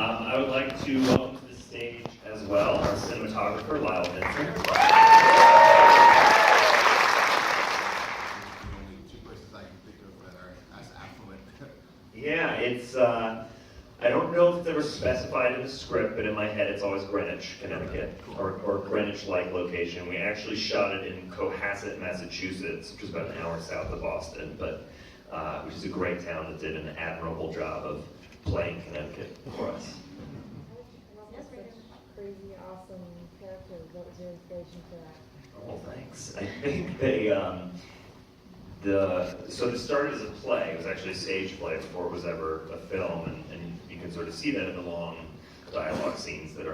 I would like to welcome to the stage as well our cinematographer, Lyle Vincent. Two places I can think of that are as affluent. Yeah, it's, I don't know if it's ever specified in the script, but in my head it's always Greenwich, Connecticut, or Greenwich-like location. We actually shot it in Cohasset, Massachusetts, which is about an hour south of Boston, but which is a great town that did an admirable job of playing Connecticut for us. Crazy, awesome characters. What was your inspiration for that? Well, thanks. I think they, so it started as a play. It was actually a stage play before it was ever a film, and you can sort of see that in the long dialogue scenes that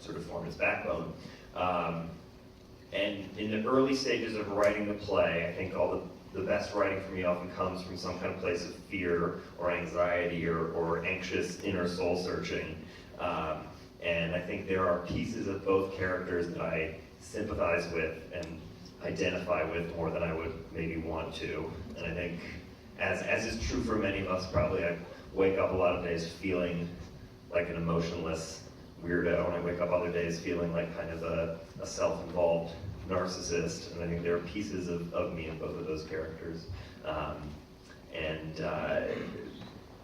sort of form its backbone. And in the early stages of writing the play, I think all the best writing for me often comes from some kind of place of fear or anxiety or anxious inner soul searching. And I think there are pieces of both characters that I sympathize with and identify with more than I would maybe want to. And I think, as is true for many of us probably, I wake up a lot of days feeling like an emotionless weirdo, and I wake up other days feeling like kind of a self-involved narcissist. And I think there are pieces of me in both of those characters.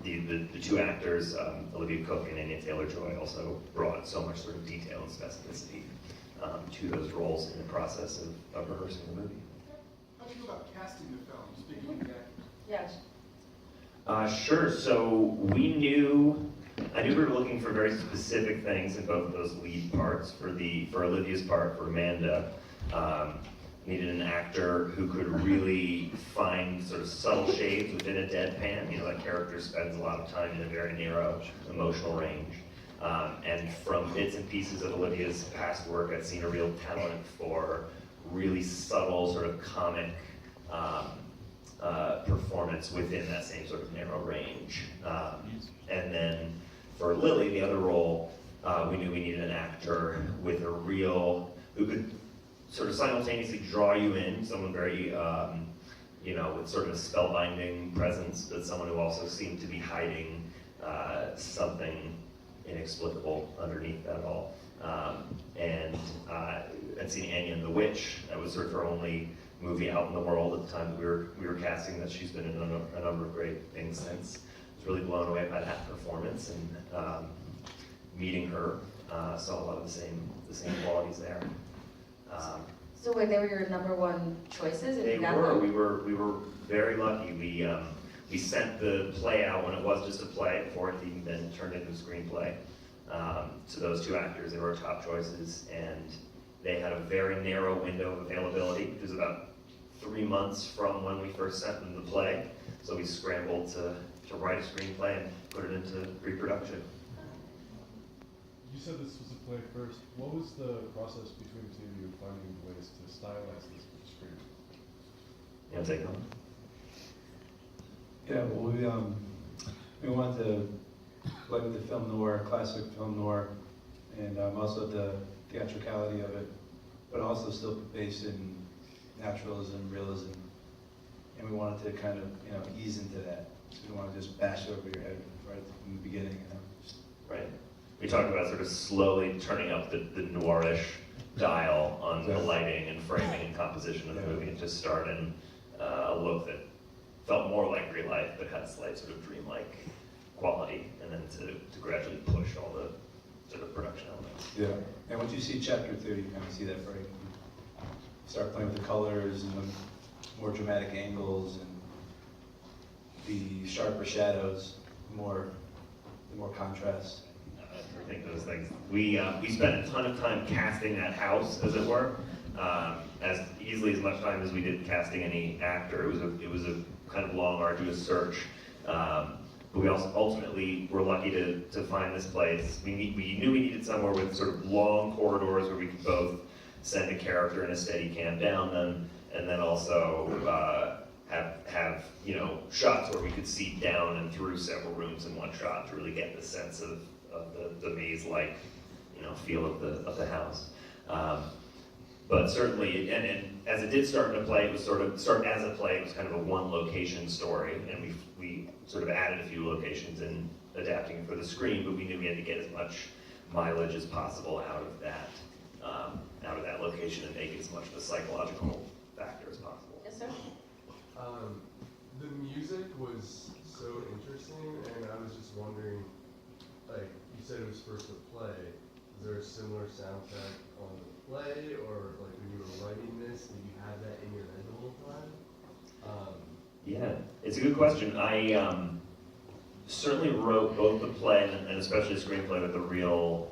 The two actors, Olivia Cooke and Anya Taylor-Joy, also brought so much sort of detail and specificity to those roles in the process of rehearsing the movie. How do you feel about casting the film, speaking of that? Yes. Sure, so I knew we were looking for very specific things in both of those lead parts. For Olivia's part, for Amanda, needed an actor who could really find sort of subtle shades within a deadpan. You know, that character spends a lot of time in a very narrow emotional range. And from bits and pieces of Olivia's past work, I've seen a real talent for really subtle sort of comic performance within that same sort of narrow range. And then for Lily, the other role, we knew we needed an actor with who could sort of simultaneously draw you in, someone very, with sort of a spellbinding presence, but someone who also seemed to be hiding something inexplicable underneath that all. And I'd seen Anya and the Witch. That was sort of her only movie out in the world at the time that we were casting that. She's been in a number of great things since. I was really blown away by that performance, and meeting her, saw a lot of the same qualities there. So they were your number one choices? They were. We were very lucky. We sent the play out when it was just a play before it even been turned into a screenplay to those two actors. They were our top choices, and they had a very narrow window of availability. It was about 3 months from when we first sent them the play, so we scrambled to write a screenplay and put it into pre-production. You said this was a play first. What was the process between the two of you finding ways to stylize this for the screen? You want to take it on? Yeah, well, we wanted to play with the film noir, classic film noir, and also the theatricality of it, but also still based in naturalism, realism, and we wanted to kind of ease into that. So we don't want to just bash it over your head right from the beginning. Right. We talked about sort of slowly turning up the noirish dial on the lighting and framing and composition of the movie, and just start in a look that felt more like real life, but had a slight sort of dreamlike quality, and then to gradually push all the sort of production elements. Yeah, and once you see chapter 2, you kind of see that break. Start playing with the colors and the more dramatic angles and the sharper shadows, the more contrast. I think those things. We spent a ton of time casting that house, as it were, as easily as much time as we did casting any actor. It was a kind of long, arduous search. But we also ultimately were lucky to find this place. We knew we needed somewhere with sort of long corridors where we could both send a character in a steady cam down them, and then also have shots where we could see down and through several rooms in one shot to really get the sense of the maze-like feel of the house. But certainly, and as it did start in a play, it was start as a play. It was kind of a one-location story, and we sort of added a few locations in adapting it for the screen, but we knew we had to get as much mileage as possible out of that location and make it as much of a psychological factor as possible. Yes, sir? The music was so interesting, and I was just wondering, like, you said it was first a play. Is there a similar soundtrack on the play, or like when you were writing this, did you have that in your head the whole time? Yeah, it's a good question. I certainly wrote both the play and especially the screenplay with a real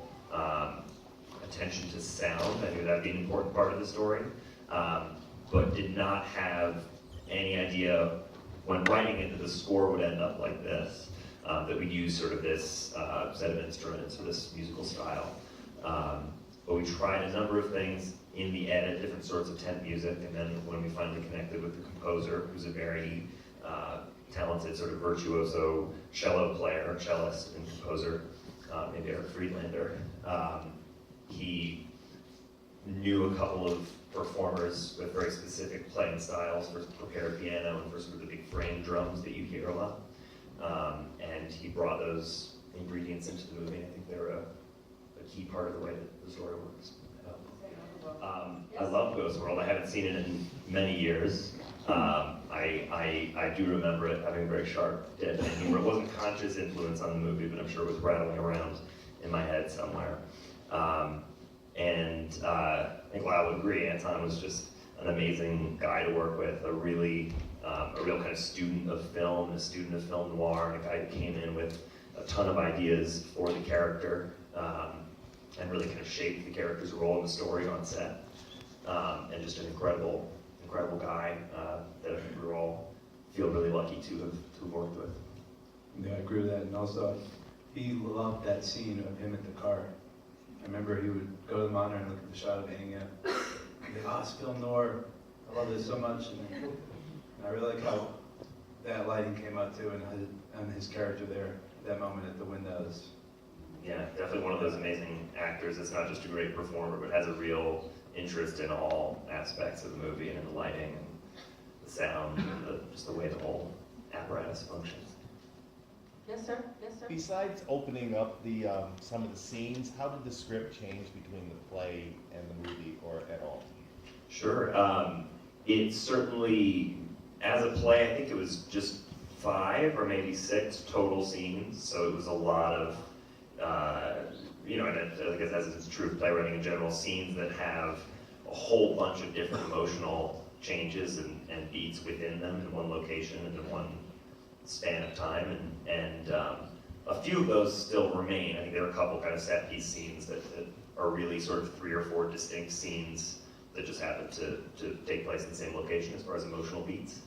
attention to sound. I knew that would be an important part of the story, but did not have any idea when writing it that the score would end up like this, that we'd use sort of this set of instruments or this musical style. But we tried a number of things in the edit, different sorts of temp music, and then when we finally connected with the composer, who's a very talented sort of virtuoso cello player, cellist and composer, maybe Eric Friedlander, he knew a couple of performers with very specific playing styles for prepared piano and for sort of the big frame drums that you hear a lot. And he brought those ingredients into the movie. I think they're a key part of the way that the story works. I love Ghost World. I haven't seen it in many years. I do remember it having a very sharp deadpan humor. It wasn't conscious influence on the movie, but I'm sure it was rattling around in my head somewhere. I think Lyle would agree. Anton was just an amazing guy to work with, a real kind of student of film, a student of film noir, and a guy who came in with a ton of ideas for the character, and really kind of shaped the character's role in the story on set. And just an incredible guy that I think we all feel really lucky to have worked with. Yeah, I agree with that. And also, he loved that scene of him at the car. I remember he would go to the monitor and look at the shot of Anya. He'd be like, oh, it's film noir. I love this so much. And I really like how that lighting came out too, and his character there, that moment at the windows. Yeah, definitely one of those amazing actors that's not just a great performer, but has a real interest in all aspects of the movie and in the lighting and the sound and just the way the whole apparatus functions. Yes, sir? Yes, sir? Besides opening up the some of the scenes, how did the script change between the play and the movie, or at all? Sure. It certainly, as a play, I think it was just 5 or maybe 6 total scenes, so it was a lot of, and I guess as is true of playwriting in general, scenes that have a whole bunch of different emotional changes and beats within them in one location and in one span of time, and a few of those still remain. I think there are a couple kind of set piece scenes that are really sort of 3 or 4 distinct scenes that just happen to take place in the same location as far as emotional beats.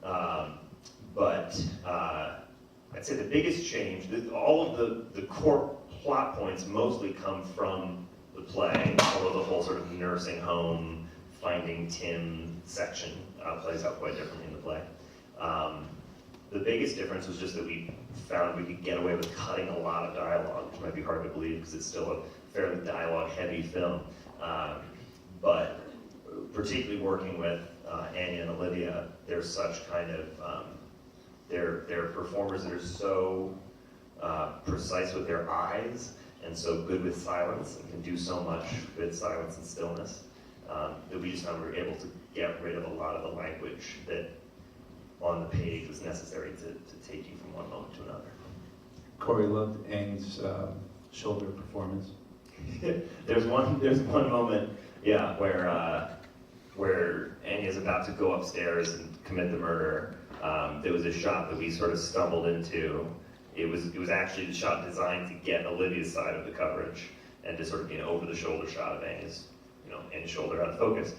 But I'd say the biggest change, all of the core plot points mostly come from the play, although the whole sort of nursing home, finding Tim section plays out quite differently in the play. The biggest difference was just that we found we could get away with cutting a lot of dialogue, which might be hard to believe because it's still a fairly dialogue-heavy film. But particularly working with Anya and Olivia, they're such kind of, they're performers that are so precise with their eyes and so good with silence and can do so much with silence and stillness that we just found we were able to get rid of a lot of the language that on the page was necessary to take you from one moment to another. Cory loved Anne's shoulder performance. There's one moment, yeah, where Anya's about to go upstairs and commit the murder. There was a shot that we sort of stumbled into. It was actually the shot designed to get Olivia's side of the coverage and to sort of be an over-the-shoulder shot of Anya's shoulder out of focus.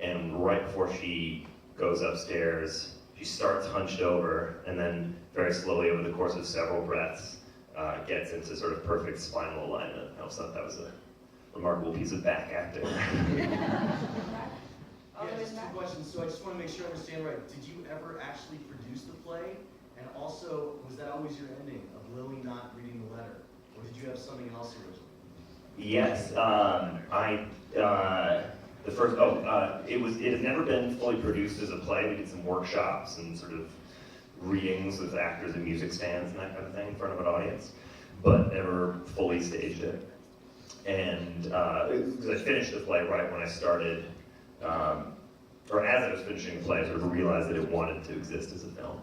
And right before she goes upstairs, she starts hunched over, and then very slowly over the course of several breaths, gets into sort of perfect spinal alignment. I always thought that was a remarkable piece of back acting. Yeah, just 2 questions. So I just want to make sure I understand right. Did you ever actually produce the play? And also, was that always your ending of Lily not reading the letter? Or did you have something else originally? Yes, it has never been fully produced as a play. We did some workshops and sort of readings with actors and music stands and that kind of thing in front of an audience, but never fully staged it. And because I finished the play right when I started, or as I was finishing the play, I sort of realized that it wanted to exist as a film.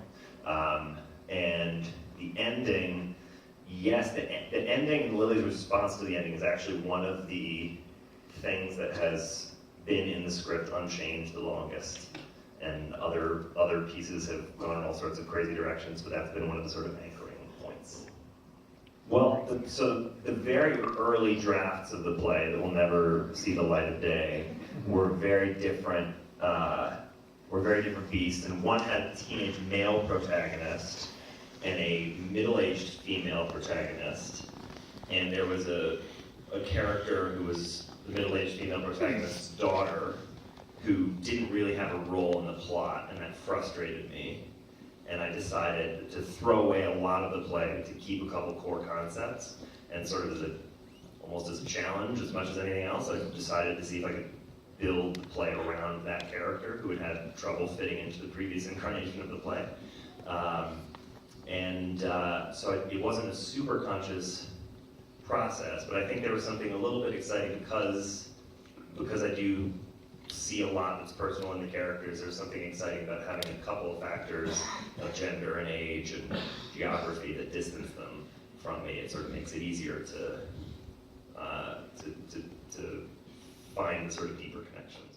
And the ending, yes, the ending and Lily's response to the ending is actually one of the things that has been in the script unchanged the longest. And other pieces have gone in all sorts of crazy directions, but that's been one of the sort of anchoring points. Well, so the very early drafts of the play that will never see the light of day were very different beasts, and one had a teenage male protagonist and a middle-aged female protagonist, and there was a character who was the middle-aged female protagonist's daughter who didn't really have a role in the plot, and that frustrated me. And I decided to throw away a lot of the play to keep a couple core concepts, and sort of almost as a challenge as much as anything else, I decided to see if I could build the play around that character who had had trouble fitting into the previous incarnation of the play. So it wasn't a super conscious process, but I think there was something a little bit exciting because I do see a lot that's personal in the characters. There's something exciting about having a couple of factors of gender and age and geography that distance them from me. It sort of makes it easier to find the sort of deeper connections.